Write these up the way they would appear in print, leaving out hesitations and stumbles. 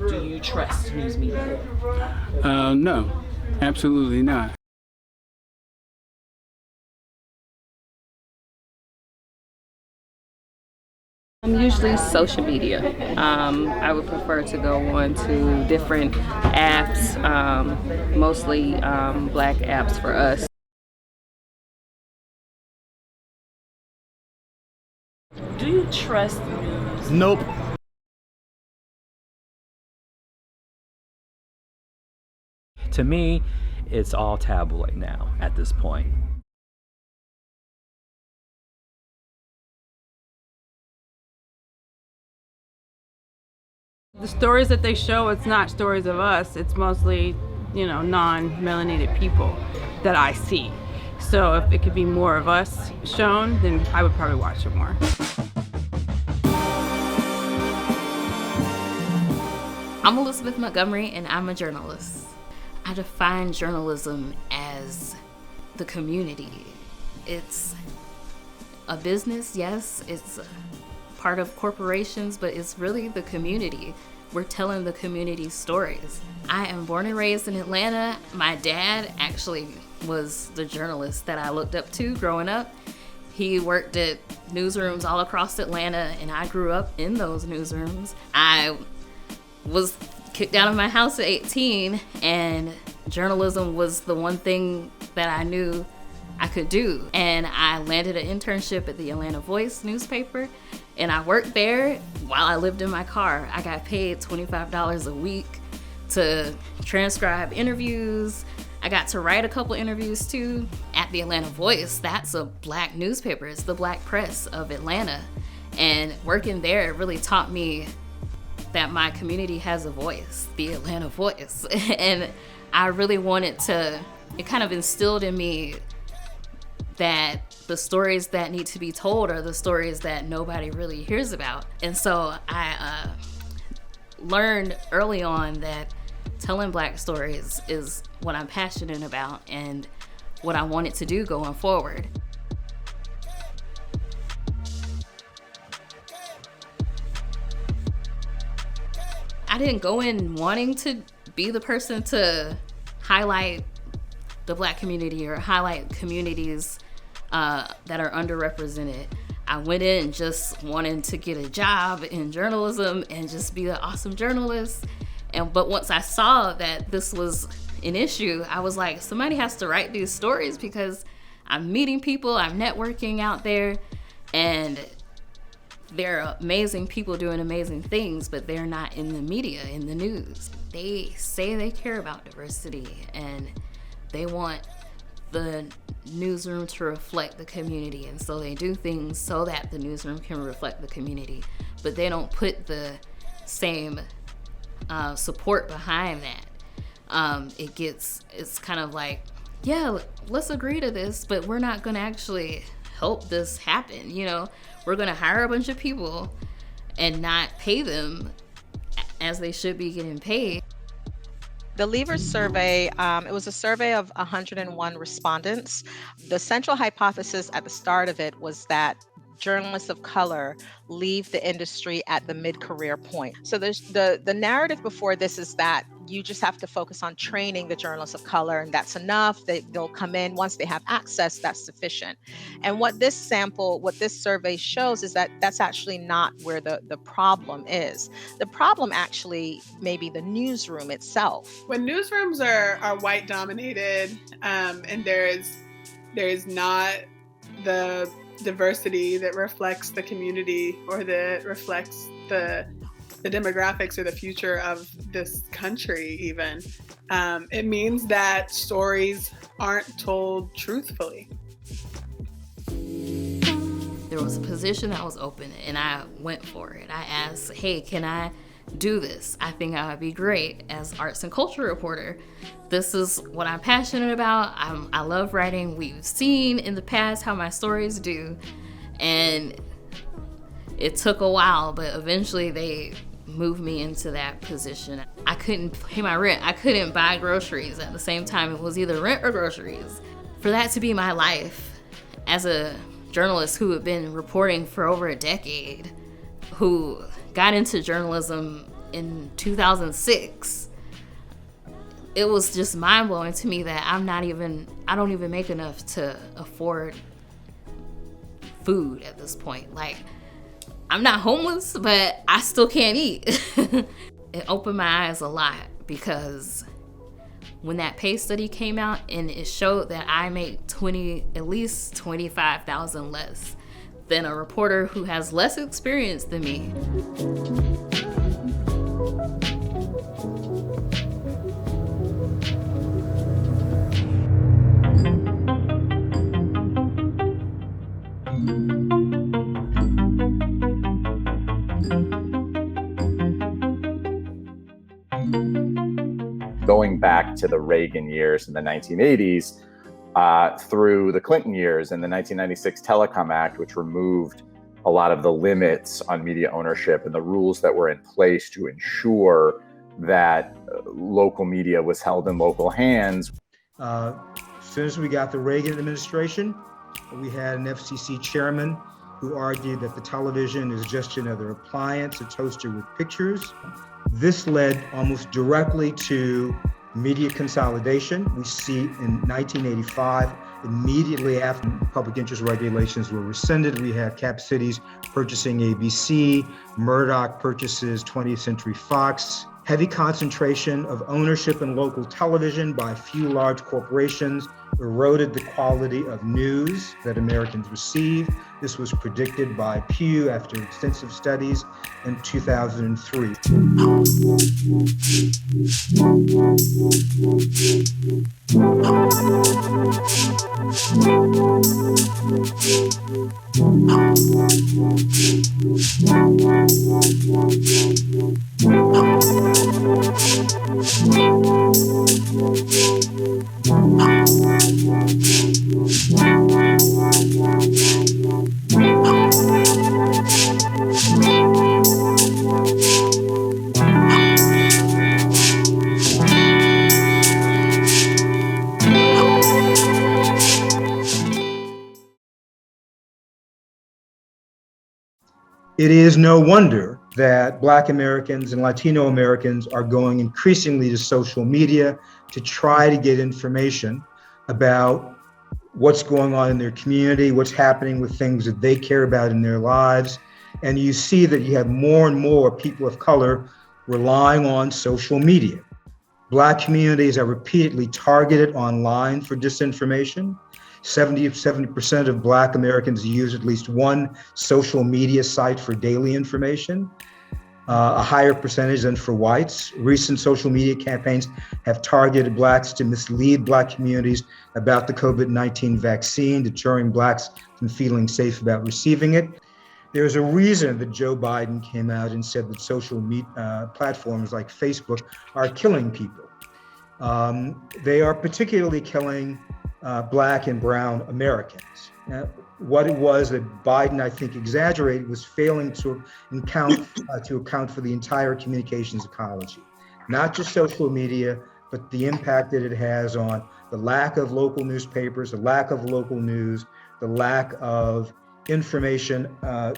Do you trust news media? No, absolutely not. Usually social media. I would prefer to go on to different apps, mostly black apps for us. Do you trust news? Nope. To me, it's all tabloid now at this point. The stories that they show, it's not stories of us. It's mostly, non-melanated people that I see. So if it could be more of us shown, then I would probably watch it more. I'm Elizabeth Montgomery, and I'm a journalist. I define journalism as the community. It's a business, yes, it's part of corporations, but it's really the community. We're telling the community stories. I am born and raised in Atlanta. My dad actually was the journalist that I looked up to growing up. He worked at newsrooms all across Atlanta, and I grew up in those newsrooms. I was kicked out of my house at 18, and journalism was the one thing that I knew I could do. And I landed an internship at the Atlanta Voice newspaper, and I worked there while I lived in my car. I got paid $25 a week to transcribe interviews. I got to write a couple interviews too at the Atlanta Voice. That's a black newspaper. It's the black press of Atlanta. And working there really taught me that my community has a voice, the Atlanta Voice. And I really wanted to, it kind of instilled in me that the stories that need to be told are the stories that nobody really hears about. And so I learned early on that telling black stories is what I'm passionate about and what I wanted to do going forward. I didn't go in wanting to be the person to highlight the black community or highlight communities that are underrepresented. I went in just wanting to get a job in journalism and just be an awesome journalist. But once I saw that this was an issue, I was like, somebody has to write these stories because I'm meeting people, I'm networking out there, and they're amazing people doing amazing things, but they're not in the media, in the news. They say they care about diversity and they want the newsroom to reflect the community, and so they do things so that the newsroom can reflect the community, but they don't put the same support behind that. It's kind of like, yeah, let's agree to this, but we're not gonna actually help this happen. We're gonna hire a bunch of people and not pay them as they should be getting paid. The Leavers survey, it was a survey of 101 respondents. The central hypothesis at the start of it was that journalists of color leave the industry at the mid-career point. So there's the narrative before this is that you just have to focus on training the journalists of color, and that's enough. They'll come in once they have access, that's sufficient. And what this survey shows is that that's actually not where the problem is. The problem actually may be the newsroom itself. When newsrooms are white dominated, and there's not the diversity that reflects the community or that reflects the demographics or the future of this country even, it means that stories aren't told truthfully. There was a position that was open and I went for it. I asked, hey, can I do this? I think I would be great as arts and culture reporter. This is what I'm passionate about. I love writing. We've seen in the past how my stories do, and it took a while, but eventually they moved me into that position. I couldn't pay my rent. I couldn't buy groceries at the same time. It was either rent or groceries. For that to be my life as a journalist who had been reporting for over a decade, who got into journalism in 2006, it was just mind-blowing to me that I don't even make enough to afford food at this point. Like, I'm not homeless, but I still can't eat. It opened my eyes a lot, because when that pay study came out and it showed that I make at least $25,000 less than a reporter who has less experience than me. Going back to the Reagan years in the 1980s, through the Clinton years and the 1996 Telecom Act, which removed a lot of the limits on media ownership and the rules that were in place to ensure that local media was held in local hands. As soon as we got the Reagan administration, we had an FCC chairman who argued that the television is just another appliance, a toaster with pictures. This led almost directly to media consolidation. We see in 1985, immediately after public interest regulations were rescinded, we had Cap Cities purchasing ABC, Murdoch purchases 20th Century Fox, heavy concentration of ownership in local television by a few large corporations eroded the quality of news that Americans received. This was predicted by Pew after extensive studies in 2003. It is no wonder that Black Americans and Latino Americans are going increasingly to social media to try to get information about what's going on in their community, what's happening with things that they care about in their lives. And you see that you have more and more people of color relying on social media. Black communities are repeatedly targeted online for disinformation. 70% of Black Americans use at least one social media site for daily information, a higher percentage than for whites. Recent social media campaigns have targeted Blacks to mislead Black communities about the COVID-19 vaccine, deterring Blacks from feeling safe about receiving it. There's a reason that Joe Biden came out and said that social media platforms like Facebook are killing people. They are particularly killing Black and brown Americans. What it was that Biden, I think, exaggerated was failing to account for the entire communications ecology, not just social media, but the impact that it has on the lack of local newspapers, the lack of local news, the lack of information,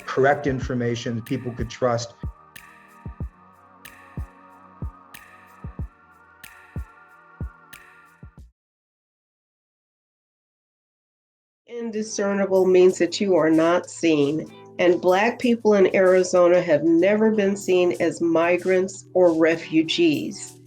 correct information that people could trust. Indiscernible means that you are not seen, and Black people in Arizona have never been seen as migrants or refugees.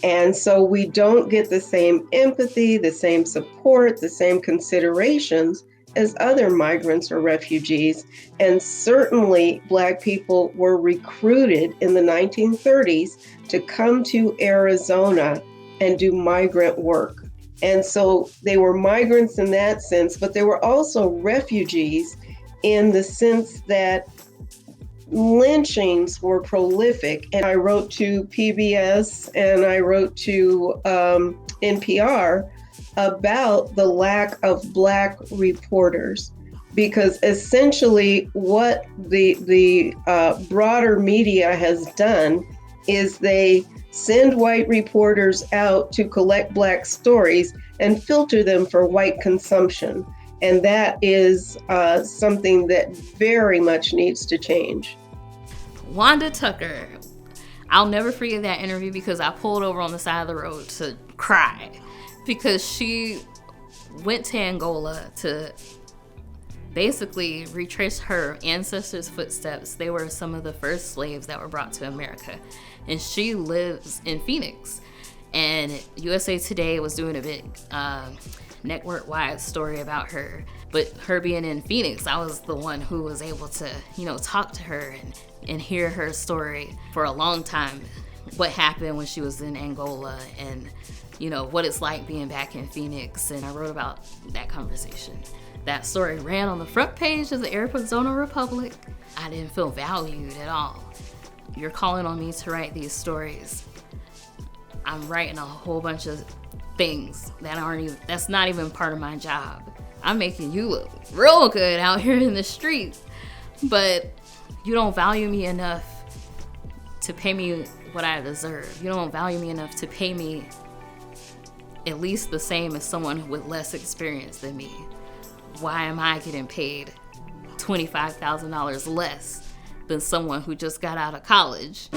And so we don't get the same empathy, the same support, the same considerations as other migrants or refugees. And certainly Black people were recruited in the 1930s to come to Arizona and do migrant work. And so they were migrants in that sense, but they were also refugees in the sense that lynchings were prolific. And I wrote to PBS and I wrote to NPR about the lack of Black reporters, because essentially what the broader media has done is they send white reporters out to collect Black stories and filter them for white consumption. And that is something that very much needs to change. Wanda Tucker, I'll never forget that interview because I pulled over on the side of the road to cry because she went to Angola to basically retrace her ancestors' footsteps. They were some of the first slaves that were brought to America. And she lives in Phoenix. And USA Today was doing a big network-wide story about her. But her being in Phoenix, I was the one who was able to, talk to her and hear her story for a long time. What happened when she was in Angola and, what it's like being back in Phoenix. And I wrote about that conversation. That story ran on the front page of the Arizona Republic. I didn't feel valued at all. You're calling on me to write these stories. I'm writing a whole bunch of things that's not even part of my job. I'm making you look real good out here in the streets, but you don't value me enough to pay me what I deserve. You don't value me enough to pay me at least the same as someone with less experience than me. Why am I getting paid $25,000 less than someone who just got out of college?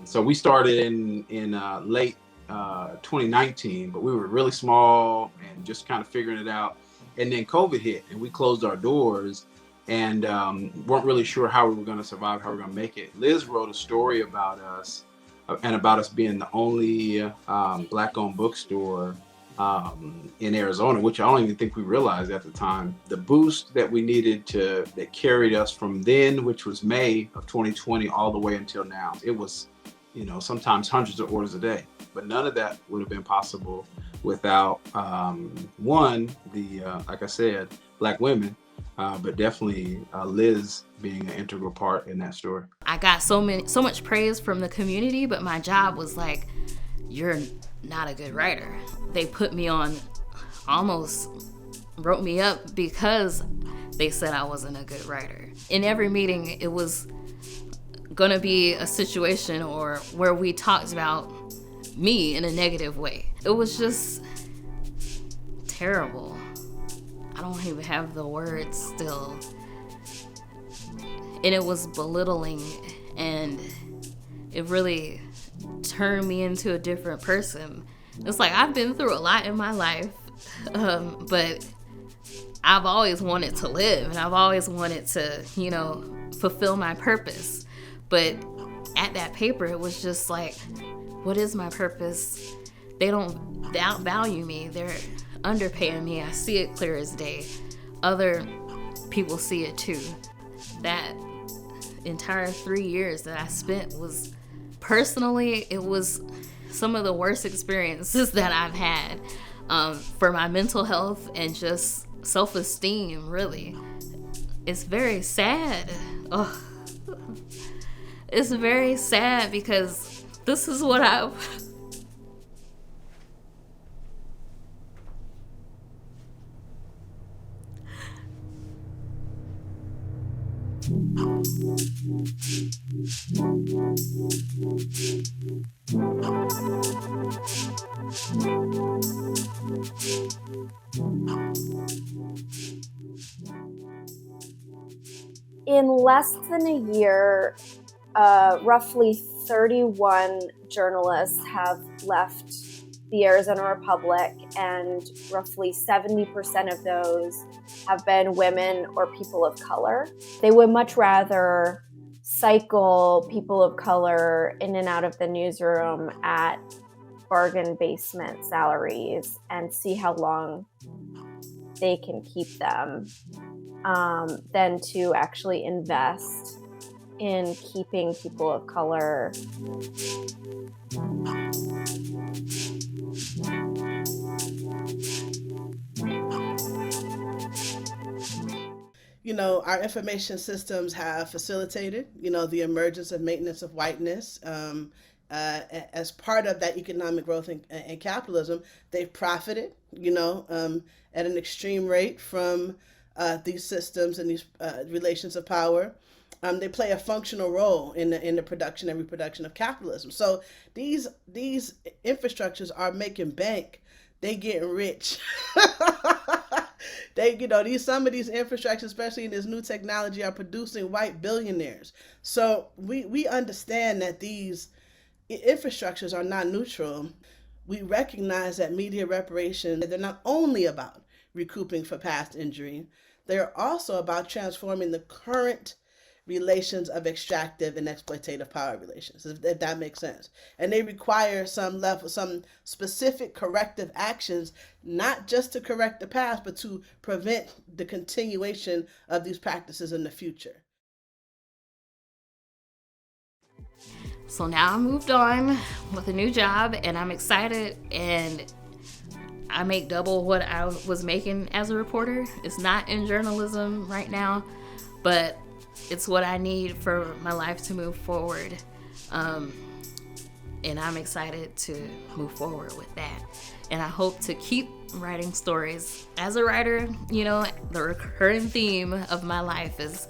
So we started in late 2019, but we were really small and just kind of figuring it out. And then COVID hit and we closed our doors and weren't really sure how we were going to survive, how we were going to make it. Liz wrote a story about us and about us being the only Black-owned bookstore in Arizona, which I don't even think we realized at the time. The boost that we needed that carried us from then, which was May of 2020, all the way until now. It was, sometimes hundreds of orders a day. But none of that would have been possible without, one, like I said, Black women, but definitely Liz being an integral part in that story. I got so much praise from the community, but my job was like, you're not a good writer. They put me on, almost wrote me up because they said I wasn't a good writer. In every meeting, it was gonna be a situation or where we talked about me in a negative way. It was just terrible. I don't even have the words still. And it was belittling, and it really turned me into a different person. It's like I've been through a lot in my life, but I've always wanted to live, and I've always wanted to, fulfill my purpose. But at that paper, it was just like, what is my purpose? They don't value me. They're underpaying me. I see it clear as day. Other people see it too. That entire 3 years that I spent was, personally, it was some of the worst experiences that I've had for my mental health and just self-esteem, really. It's very sad. Oh, it's very sad because this is what In less than a year, roughly 31 journalists have left the Arizona Republic, and roughly 70% of those have been women or people of color. They would much rather cycle people of color in and out of the newsroom at bargain basement salaries and see how long they can keep them than to actually invest in keeping people of color. Our information systems have facilitated, the emergence of maintenance of whiteness. As part of that economic growth and capitalism, they've profited, at an extreme rate from these systems and these relations of power. They play a functional role in the production and reproduction of capitalism. So these infrastructures are making bank. They getting rich. Some of these infrastructures, especially in this new technology, are producing white billionaires. So we understand that these infrastructures are not neutral. We recognize that media reparation, they're not only about recouping for past injury, they're also about transforming the current relations of extractive and exploitative power relations, if that makes sense. And they require some specific corrective actions, not just to correct the past, but to prevent the continuation of these practices in the future. So now I moved on with a new job, and I'm excited, and I make double what I was making as a reporter. It's not in journalism right now, but it's what I need for my life to move forward. And I'm excited to move forward with that. And I hope to keep writing stories. As a writer, the recurring theme of my life is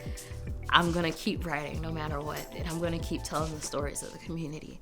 I'm gonna keep writing no matter what, and I'm gonna keep telling the stories of the community.